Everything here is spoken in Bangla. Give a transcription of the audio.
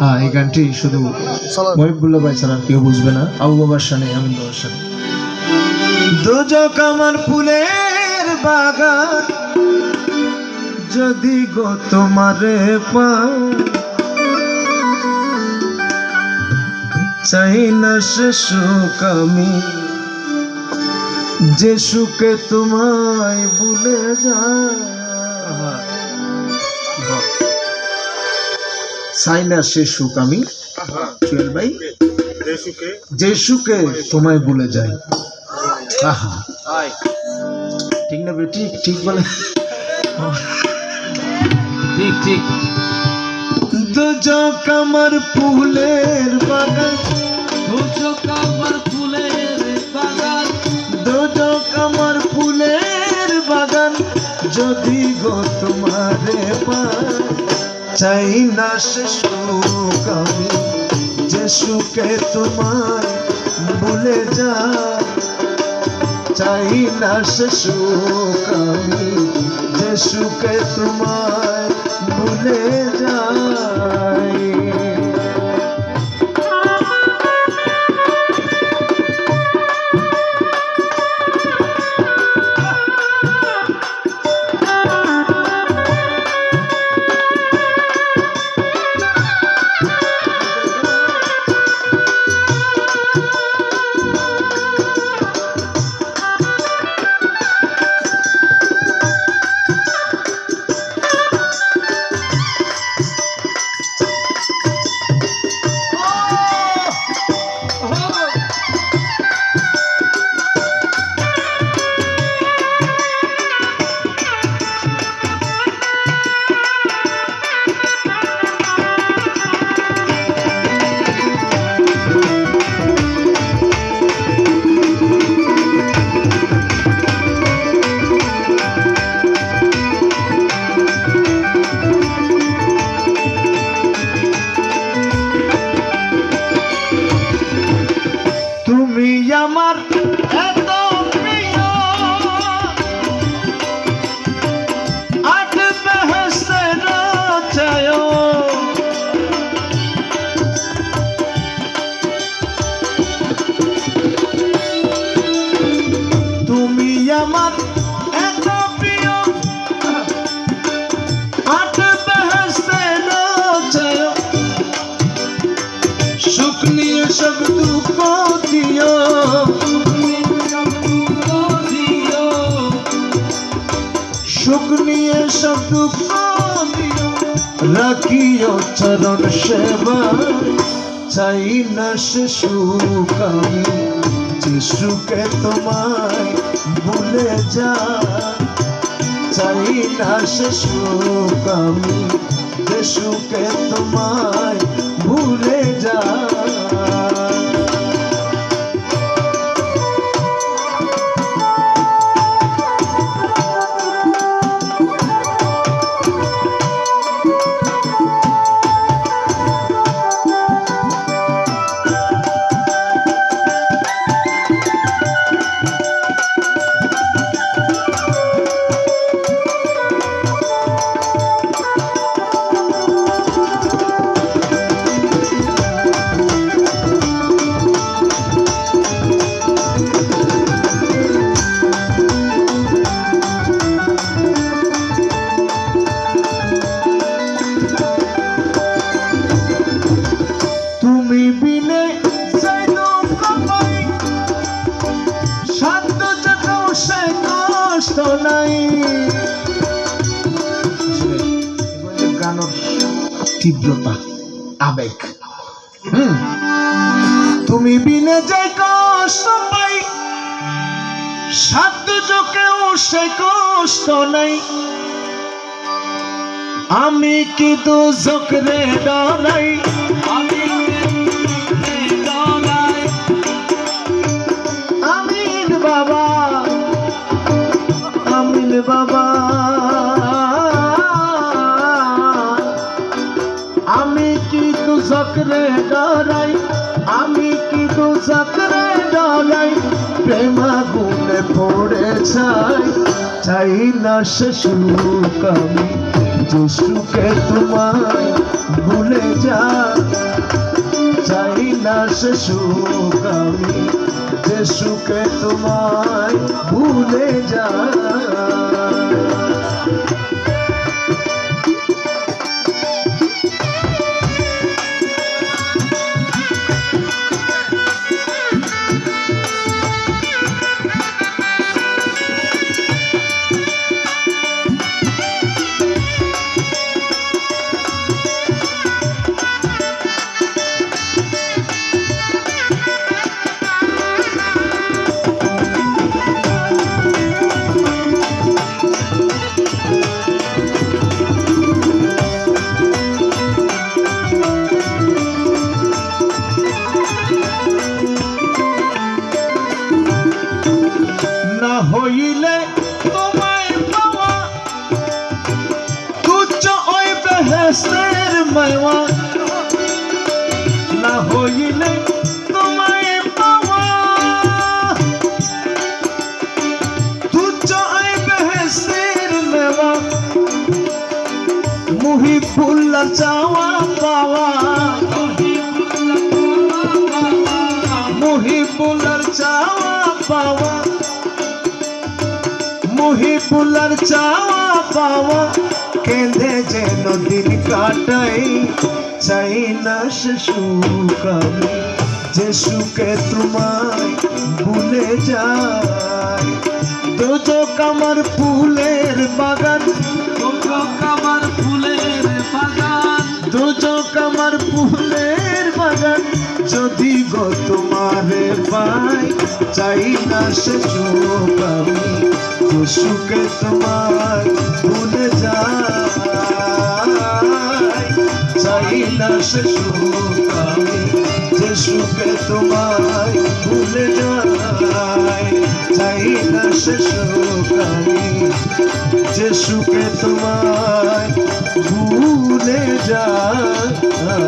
এই গানটি শুধু মহিবুল্লাহ ভাই ছাড়া কেউ বুঝবে না। আবু বাবার শানে, আমিন বাবার শানে। দোজক আমার ফুলের বাগান, যদি গো তোমারে পাই, চাই না সে সুখ আমি, যে সুখে তোমায় ভুলে যায়। চাই না সে সুখ আমি, চুয়েল ভাই, যে সুখে তোমায় ভুলে যায়। আহা, ঠিক না বেটি? ঠিক বলে, ঠিক ঠিক। দোজক আমার ফুলের বাগান, দোজক আমার ফুলের বাগান, দোজক আমার ফুলের বাগান, যদি গো তোমারে পাই, চাই না সে সুখ আমি, যে সুখে তোমায় ভুলে যায়। চাই না সে সুখ আমি, যে সুখে তোমায় ভুলে যায়। আমার এত প্রিয়, আট বেহেশতের চায়, তুমি আমার এত প্রিয়, আট বেহেশতের চায়, সুখ নিয়ে সব দুঃখ দিও, সুখ নিয়ে সব দুঃখ দিও, রাখিও চরণ সেবা। চাই না সে সুখ আমি, যে সুখে তোমায় ভুলে যায়। চাই না সে সুখ আমি, যে সুখে তোমায় ভুলে যায়। গানের তীব্রতা, আবেগ। তুমি বিনে যাই কষ্ট পাই, সাধ্য কেউ সে কষ্ট নাই। আমি কি দোজখ রে ডরাই, আমিন বাবা, আমিন বাবা। আমি কি দোজখ রে ডরাই, আমি কি দোজখ রে ডরাই, প্রেম আগুনে পড়ে ছাই। চাই না সে সুখ আমি, যে সুখে তোমায় ভুলে যায়। না সে সুখ আমি যে সুখে তোমায় ভুলে যাই। না হইলে তোমায় পাওয়া তুচ্ছ ওই বেহেশতের মেওয়া, না হইলে তোমায় পাওয়া তুচ্ছ ওই বেহেশতের মেওয়া, মুহিবুল্লাহ চাওয়া পাওয়া, মুহিবুল্লাহ চাওয়া পাওয়া, মুহিবুল্লার চাওয়া পাওয়া কেঁদে যেন দিন কাটাই। চাই না সে সুখ আমি যে সুখে তোমায় ভুলে যাই। দোজক আমার ফুলের বাগান, দোজক আমার ফুলের বাগান, দোজক আমার ফুলের বাগান, যদি গো তোমারে পাই। চাই না সে সুখ আমি যে সুখে তোমায় ভুলে যাই। চাই না সে সুখ আমি যে সুখে তোমায় ভুলে যাই। চাই না সে সুখ আমি যে সুখে তোমায় ভুলে যাই।